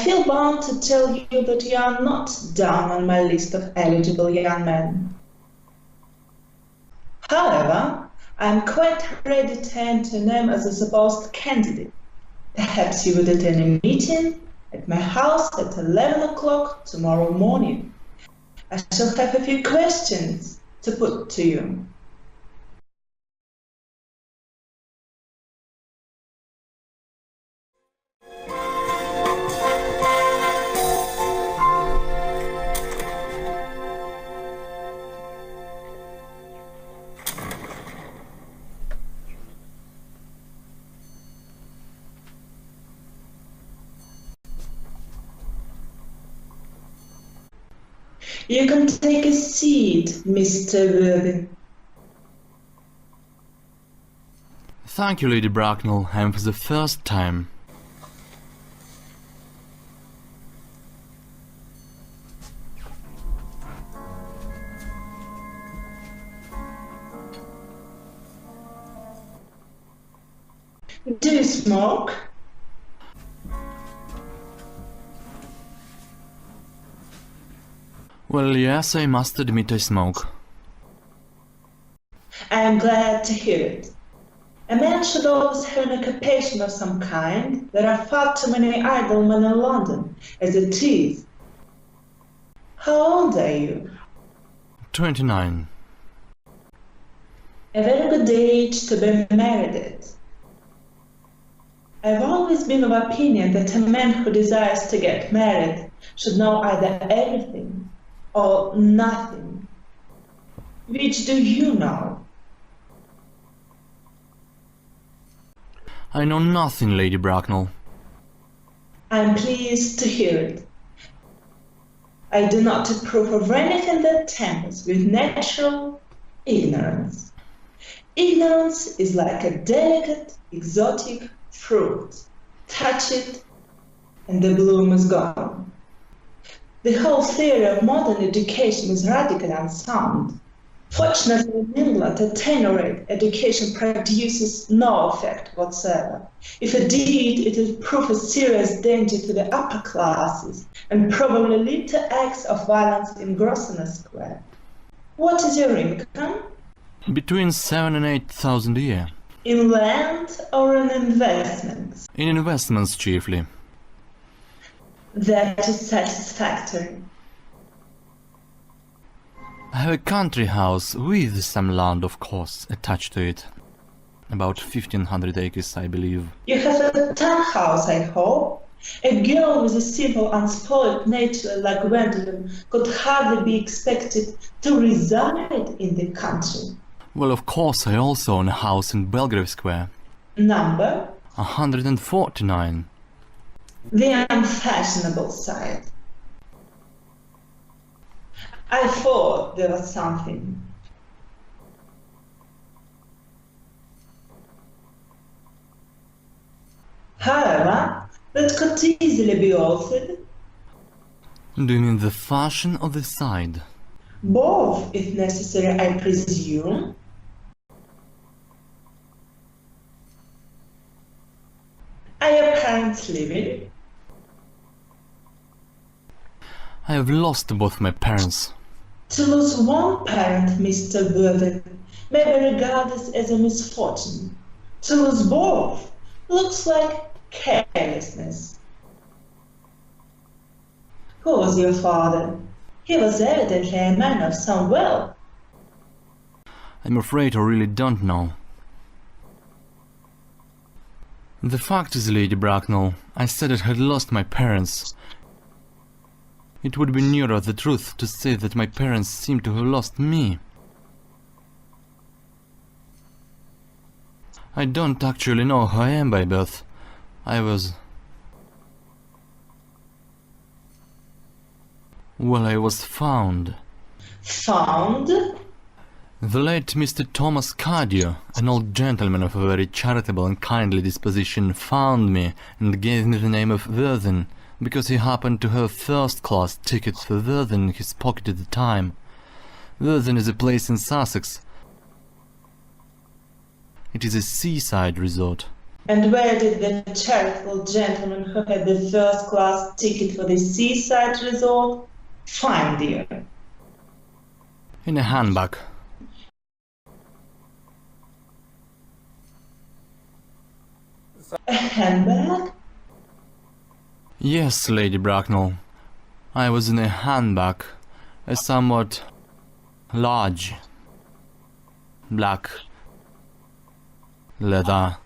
feel bound to tell you that you are not down on my list of eligible young men. However, I am quite ready to enter your name as a supposed candidate. Perhaps you would attend a meeting at my house at 11 o'clock tomorrow morning. I shall have a few questions to put to you. You can take a seat, Mr. Worthy. Thank you, Lady Bracknell. I am for the first time. Do you smoke? Well, yes, I must admit I smoke. I am glad to hear it. A man should always have an occupation of some kind. There are far too many idle men in London, as it is. How old are you? 29. A very good age to be married at. I've always been of opinion that a man who desires to get married should know either everything or nothing. Which do you know? I know nothing, Lady Bracknell. I'm pleased to hear it. I do not approve of anything that tampers with natural ignorance. Ignorance is like a delicate, exotic fruit. Touch it, and the bloom is gone. The whole theory of modern education is radically unsound. Fortunately, in England, at any rate, education produces no effect whatsoever. If it did, it would prove a serious danger to the upper classes and probably lead to acts of violence in Grosvenor Square. What is your income? Between 7,000 and 8,000 a year. In land or in investments? In investments chiefly. That is satisfactory. I have a country house with some land, of course, attached to it. About 1,500 acres, I believe. You have a townhouse, I hope? A girl with a simple, unspoiled nature like Gwendolen could hardly be expected to reside in the country. Well, of course, I also own a house in Belgrave Square. Number? 149. The unfashionable side. I thought there was something. However, that could easily be altered. Do you mean the fashion or the side? Both, if necessary, I presume. Are your parents living? I have lost both my parents. To lose one parent, Mr. Worthing, may be regarded as a misfortune. To lose both looks like carelessness. Who was your father? He was evidently a man of some wealth. I'm afraid I really don't know. The fact is, Lady Bracknell, I said I had lost my parents. It would be nearer the truth to say that my parents seem to have lost me. I don't actually know who I am by birth. I was found. Found? The late Mr. Thomas Cardew, an old gentleman of a very charitable and kindly disposition, found me and gave me the name of Worthing, because he happened to have a first-class ticket for Worthing in his pocket at the time. Worthing is a place in Sussex. It is a seaside resort. And where did the charitable gentleman who had the first-class ticket for the seaside resort find you? In a handbag. A handbag? Yes, Lady Bracknell. I was in a handbag, a somewhat large, black, leather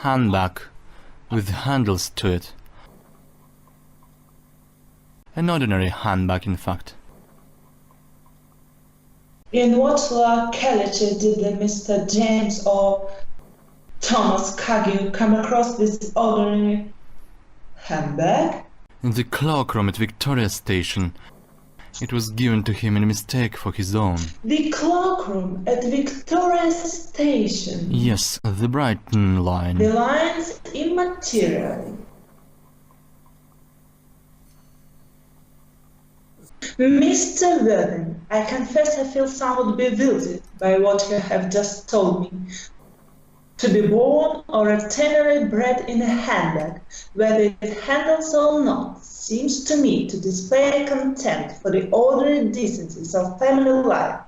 handbag with handles to it. An ordinary handbag, in fact. In what locality did the Mr. James or Thomas Cargill come across this ordinary handbag? In the cloakroom at Victoria Station. It was given to him in mistake for his own. The cloakroom at Victoria Station? Yes, the Brighton line. The line's immaterial. Mr. Vernon, I confess I feel somewhat bewildered by what you have just told me. To be born or eternally bred in a handbag, whether it handles or not, seems to me to display a contempt for the ordinary decencies of family life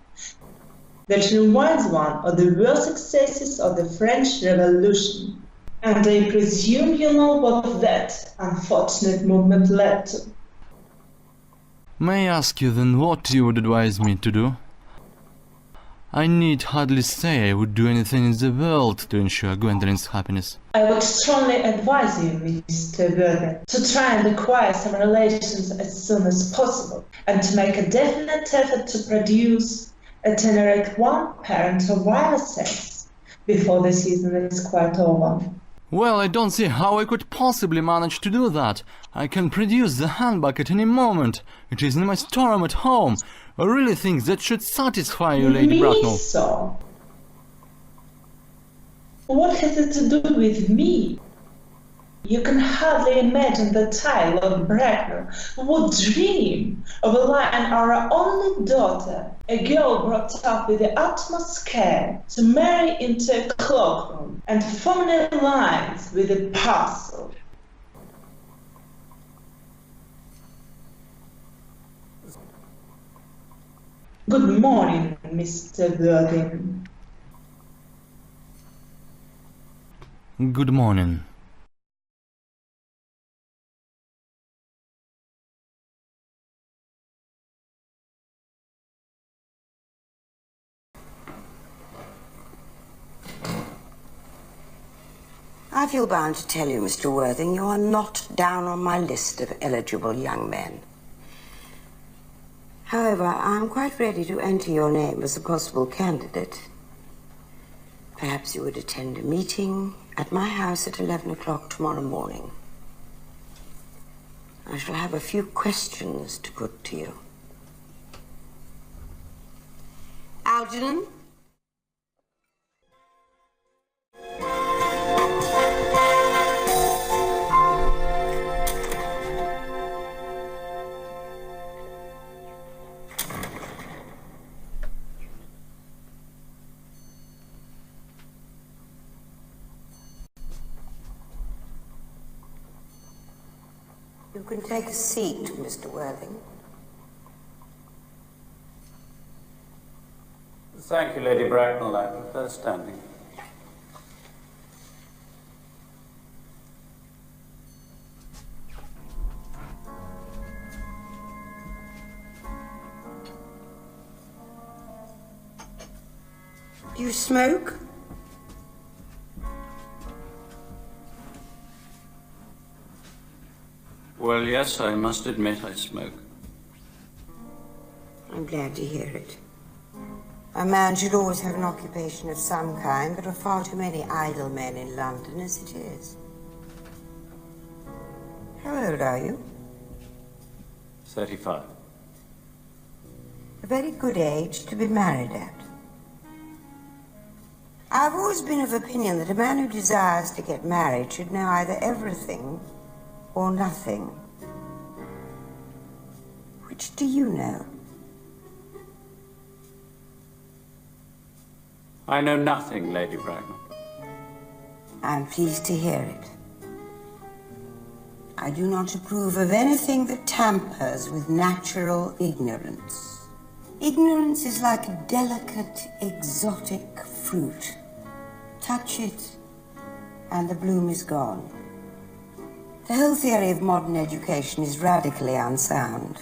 that reminds one of the worst excesses of the French Revolution. And I presume you know what that unfortunate movement led to. May I ask you then what you would advise me to do? I need hardly say I would do anything in the world to ensure Gwendolyn's happiness. I would strongly advise you, Mr. Vernon, to try and acquire some relations as soon as possible, and to make a definite effort to produce at any rate one parent of our sex before the season is quite over. Well, I don't see how I could possibly manage to do that. I can produce the handbag at any moment. It is in my storeroom at home. I really think that should satisfy you, Lady Bracknell. So? What has it to do with me? You can hardly imagine that I, Lord Bracknell, would dream of allowing our only daughter, a girl brought up with the utmost care, to marry into a cloakroom and form an alliance with a parcel. Good morning, Mr. Worthing. Good morning. I feel bound to tell you, Mr. Worthing, you are not down on my list of eligible young men. However, I am quite ready to enter your name as a possible candidate. Perhaps you would attend a meeting at my house at 11 o'clock tomorrow morning. I shall have a few questions to put to you. Algernon? You can take a seat, Mr. Worthing. Thank you, Lady Bracknell. I prefer standing. Do you smoke? Well, yes, I must admit I smoke. I'm glad to hear it. A man should always have an occupation of some kind. There are far too many idle men in London as it is. How old are you? 35. A very good age to be married at. I've always been of opinion that a man who desires to get married should know either everything or nothing. Which do you know? I know nothing, Lady Bracknell. I'm pleased to hear it. I do not approve of anything that tampers with natural ignorance. Ignorance is like a delicate, exotic fruit. Touch it, and the bloom is gone. The whole theory of modern education is radically unsound.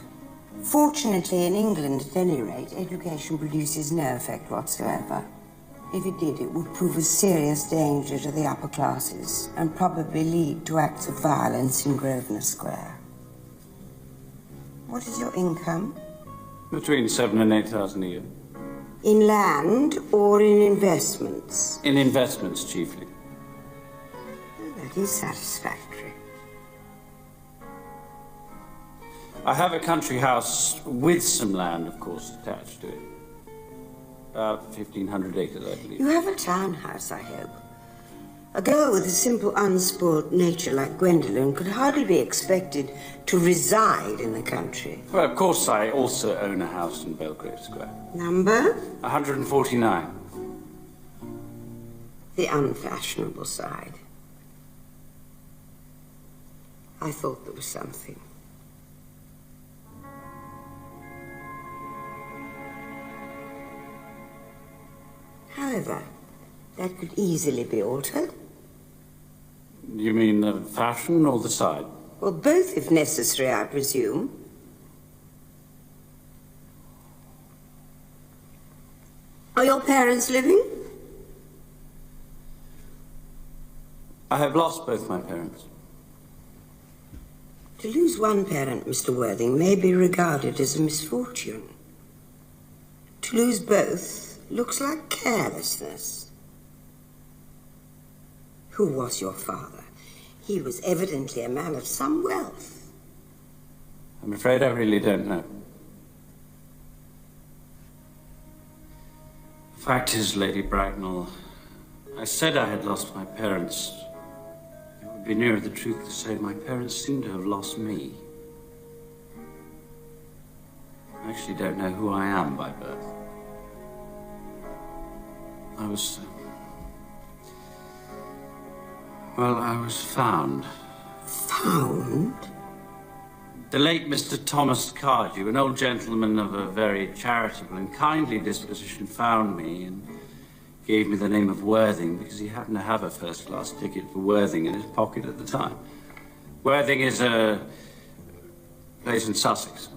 Fortunately, in England, at any rate, education produces no effect whatsoever. If it did, it would prove a serious danger to the upper classes and probably lead to acts of violence in Grosvenor Square. What is your income? Between 7,000 and 8,000 a year. In land or in investments? In investments, chiefly. That is satisfactory. I have a country house with some land, of course, attached to it. About 1,500 acres, I believe. You have a townhouse, I hope. A girl with a simple, unspoiled nature like Gwendolen could hardly be expected to reside in the country. Well, of course, I also own a house in Belgrave Square. Number? 149. The unfashionable side. I thought there was something. However, that could easily be altered. You mean the fashion or the side? Well, both if necessary, I presume. Are your parents living? I have lost both my parents. To lose one parent, Mr. Worthing, may be regarded as a misfortune. To lose both looks like carelessness. Who was your father? He was evidently a man of some wealth. I'm afraid I really don't know. The fact is, Lady Bracknell, I said I had lost my parents. It would be nearer the truth to say my parents seem to have lost me. I actually don't know who I am by birth. I was found. Found? The late Mr. Thomas Cardew, an old gentleman of a very charitable and kindly disposition, found me and gave me the name of Worthing because he happened to have a first-class ticket for Worthing in his pocket at the time. Worthing is a place in Sussex.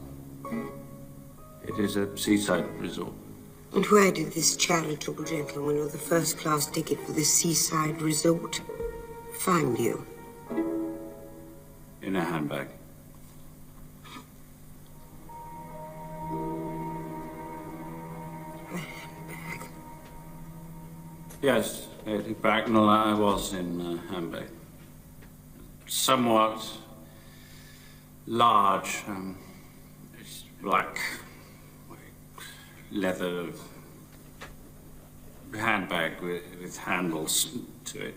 It is a seaside resort. And where did this charitable gentleman with the first-class ticket for the seaside resort find you? In a handbag. A handbag? Yes, Lady Bracknell, I was in a handbag. Somewhat large, it's black leather handbag with handles to it.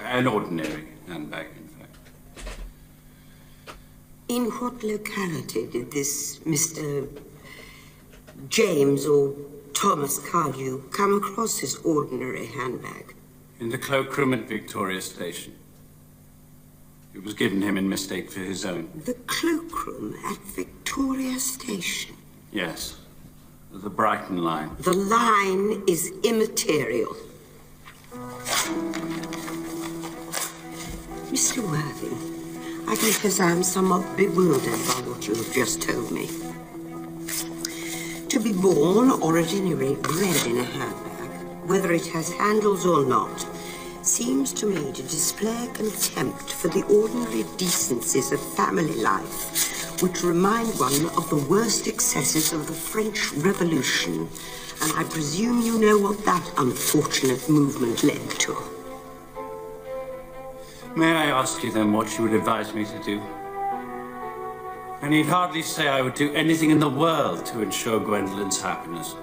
An ordinary handbag, in fact. In what locality did this Mr. James or Thomas Cardew come across his ordinary handbag? In the cloakroom at Victoria Station. It was given him in mistake for his own. The cloakroom at Victoria Station? Yes. The Brighton line. The line is immaterial. Mr. Worthing, I confess I am somewhat bewildered by what you have just told me. To be born, or at any rate bred in a handbag, whether it has handles or not, seems to me to display contempt for the ordinary decencies of family life, which remind one of the worst excesses of the French Revolution, and I presume you know what that unfortunate movement led to. May I ask you then what you would advise me to do? I need hardly say I would do anything in the world to ensure Gwendolen's happiness.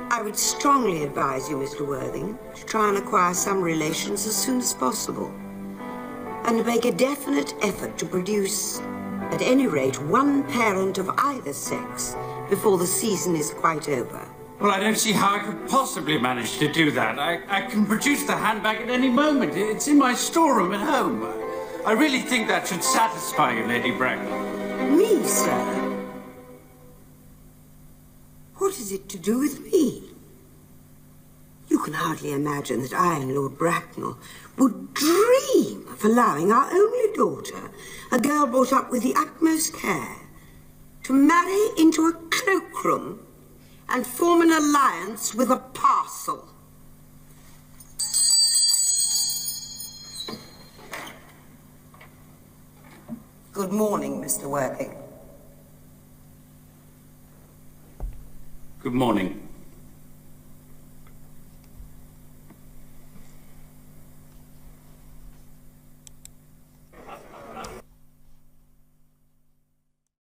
I would strongly advise you, Mr. Worthing, to try and acquire some relations as soon as possible, and to make a definite effort to produce, at any rate, one parent of either sex before the season is quite over. Well, I don't see how I could possibly manage to do that. I can produce the handbag at any moment. It's in my storeroom at home. I really think that should satisfy you, Lady Bracknell. Me, sir? What is it to do with me? You can hardly imagine that I and Lord Bracknell would dream of allowing our only daughter, a girl brought up with the utmost care, to marry into a cloakroom and form an alliance with a parcel. Good morning, Mr. Worthing. Good morning.